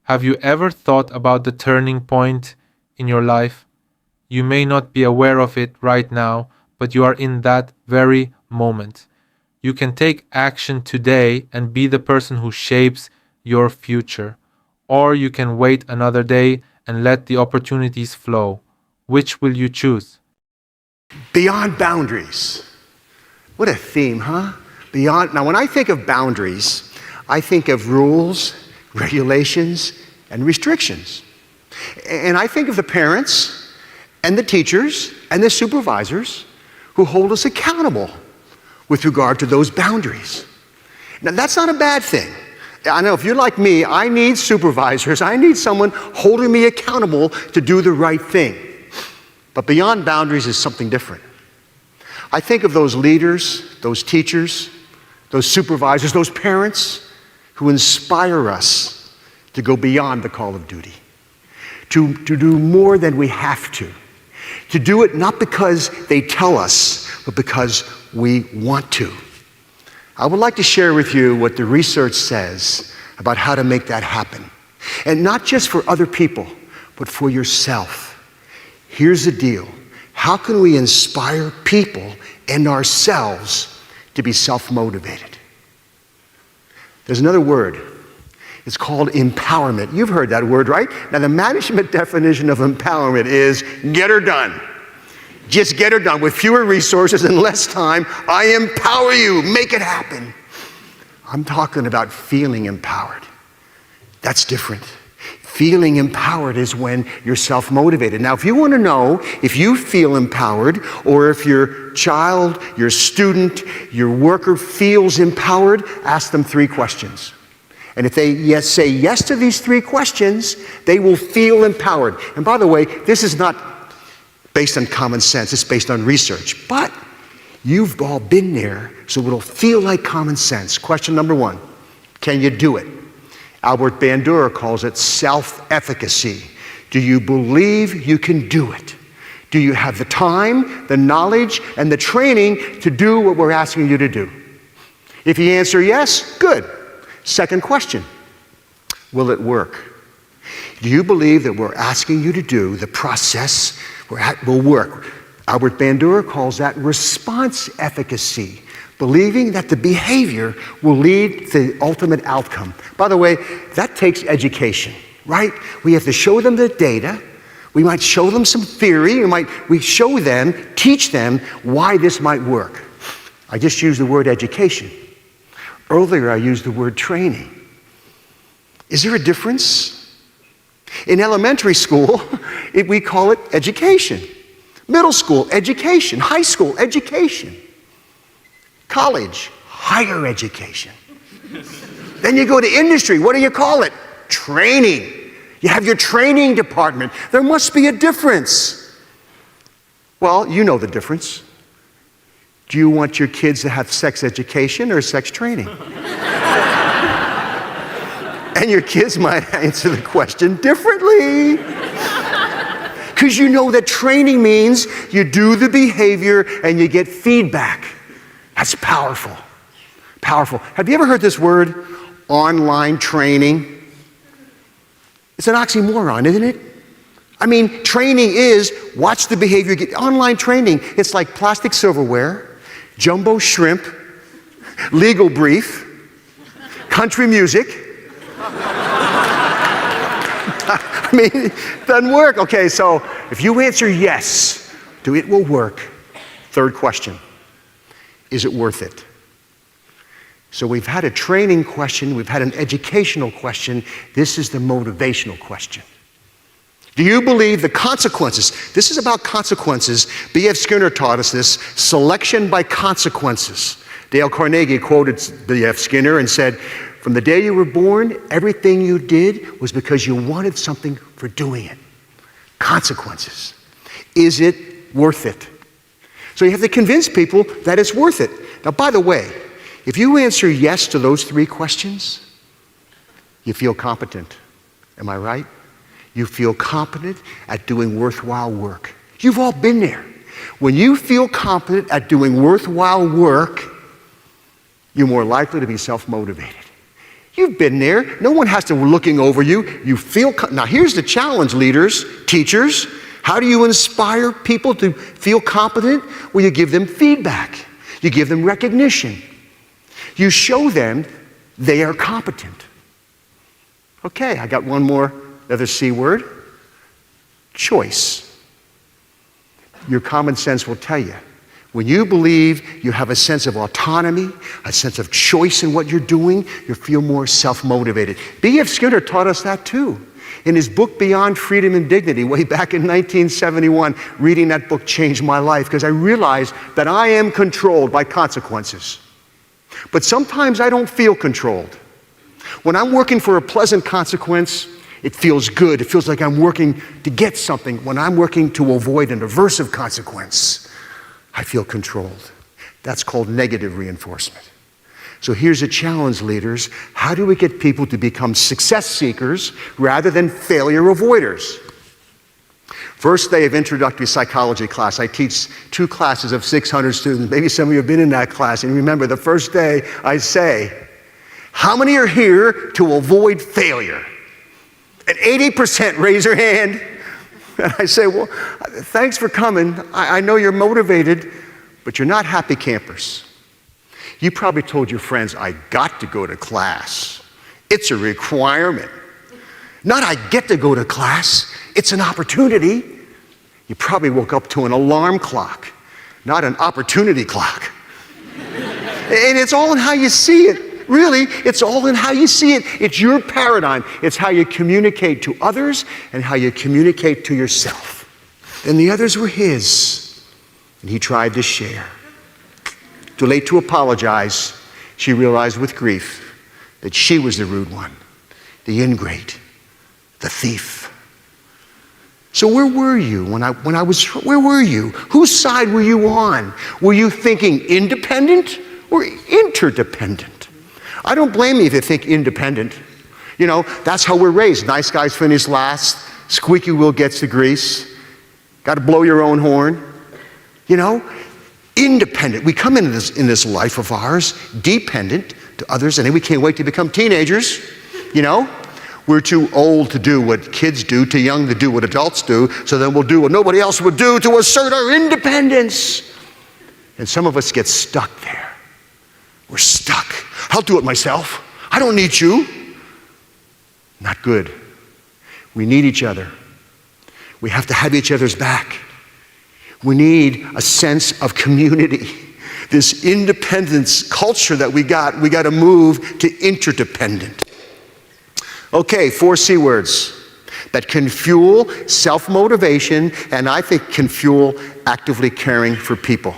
Have you ever thought about the turning point in your life? You may not be aware of it right now, but you are in that very moment. You can take action today and be the person who shapes your future. Or you can wait another day and let the opportunities flow. Which will you choose? Beyond boundaries. What a theme, huh? Beyond. Now, when I think of boundaries, I think of rules, regulations, and restrictions. And I think of the parents and the teachers and the supervisors who hold us accountable with regard to those boundaries. Now, that's not a bad thing. I know if you're like me, I need supervisors. I need someone holding me accountable to do the right thing. But beyond boundaries is something different. I think of those leaders, those teachers, those supervisors, those parents who inspire us to go beyond the call of duty, to do more than we have to do it not because they tell us, but because we want to. I would like to share with you what the research says about how to make that happen. And not just for other people, but for yourself. Here's the deal. How can we inspire people and ourselves to be self-motivated? There's another word. It's called empowerment. You've heard that word, right? Now, the management definition of empowerment is get her done. Just get her done. With fewer resources and less time, I empower you. Make it happen. I'm talking about feeling empowered. That's different. Feeling empowered is when you're self-motivated. Now, if you want to know if you feel empowered, or if your child, your student, your worker feels empowered, ask them 3 questions. And if they say yes to these 3 questions, they will feel empowered. And by the way, this is not based on common sense, it's based on research. But you've all been there, so it'll feel like common sense. Question number 1, can you do it? Albert Bandura calls it self-efficacy. Do you believe you can do it? Do you have the time, the knowledge, and the training to do what we're asking you to do? If you answer yes, good. Second question, will it work? Do you believe that we're asking you to do the process will work? Albert Bandura calls that response efficacy, believing that the behavior will lead to the ultimate outcome. By the way, that takes education, right? We have to show them the data. We might show them some theory. We show them, teach them why this might work. I just used the word education. Earlier, I used the word training. Is there a difference? In elementary school, we call it education. Middle school, education. High school, education. College, higher education. Then you go to industry. What do you call it? Training. You have your training department. There must be a difference. Well, you know the difference. Do you want your kids to have sex education or sex training? And your kids might answer the question differently. Because you know that training means you do the behavior and you get feedback. That's powerful. Powerful. Have you ever heard this word, online training? It's an oxymoron, isn't it? I mean, training is watch the behavior. Online training, it's like plastic silverware, jumbo shrimp, legal brief, country music. I mean, it doesn't work. Okay, so if you answer yes to it will work, third question, is it worth it? So we've had a training question, we've had an educational question, this is the motivational question. Do you believe the consequences? This is about consequences. B.F. Skinner taught us this, selection by consequences. Dale Carnegie quoted B.F. Skinner and said, from the day you were born, everything you did was because you wanted something for doing it. Consequences. Is it worth it? So you have to convince people that it's worth it. Now, by the way, if you answer yes to those 3 questions, you feel competent. Am I right? You feel competent at doing worthwhile work. You've all been there. When you feel competent at doing worthwhile work, you're more likely to be self-motivated. You've been there. No one has to be looking over you. You feel, now here's the challenge, leaders, teachers. How do you inspire people to feel competent? Well, you give them feedback. You give them recognition. You show them they are competent. Okay, I got one more, another C word. Choice. Your common sense will tell you. When you believe you have a sense of autonomy, a sense of choice in what you're doing, you feel more self-motivated. B.F. Skinner taught us that too. In his book, Beyond Freedom and Dignity, way back in 1971, reading that book changed my life because I realized that I am controlled by consequences. But sometimes I don't feel controlled. When I'm working for a pleasant consequence, it feels good. It feels like I'm working to get something. When I'm working to avoid an aversive consequence, I feel controlled. That's called negative reinforcement. So here's a challenge, leaders. How do we get people to become success seekers rather than failure avoiders? First day of introductory psychology class. I teach 2 classes of 600 students. Maybe some of you have been in that class. And remember, the first day I say, how many are here to avoid failure? And 80% raise their hand. And I say, well, thanks for coming. I know you're motivated, but you're not happy campers. You probably told your friends, I got to go to class. It's a requirement. Not I get to go to class. It's an opportunity. You probably woke up to an alarm clock, not an opportunity clock. And it's all in how you see it. Really, it's all in how you see it. It's your paradigm. It's how you communicate to others and how you communicate to yourself. And the others were his, and he tried to share. Too late to apologize, she realized with grief that she was the rude one, the ingrate, the thief. So where were you where were you? Whose side were you on? Were you thinking independent or interdependent? I don't blame you if you think independent. You know, that's how we're raised. Nice guys finish last. Squeaky wheel gets the grease. Got to blow your own horn. You know, independent. We come into this life of ours dependent to others, and then we can't wait to become teenagers. You know, we're too old to do what kids do, too young to do what adults do, so then we'll do what nobody else would do to assert our independence. And some of us get stuck there. We're stuck. I'll do it myself. I don't need you. Not good. We need each other. We have to have each other's back. We need a sense of community. This independence culture that we got to move to interdependent. Okay, 4 C words that can fuel self-motivation and I think can fuel actively caring for people.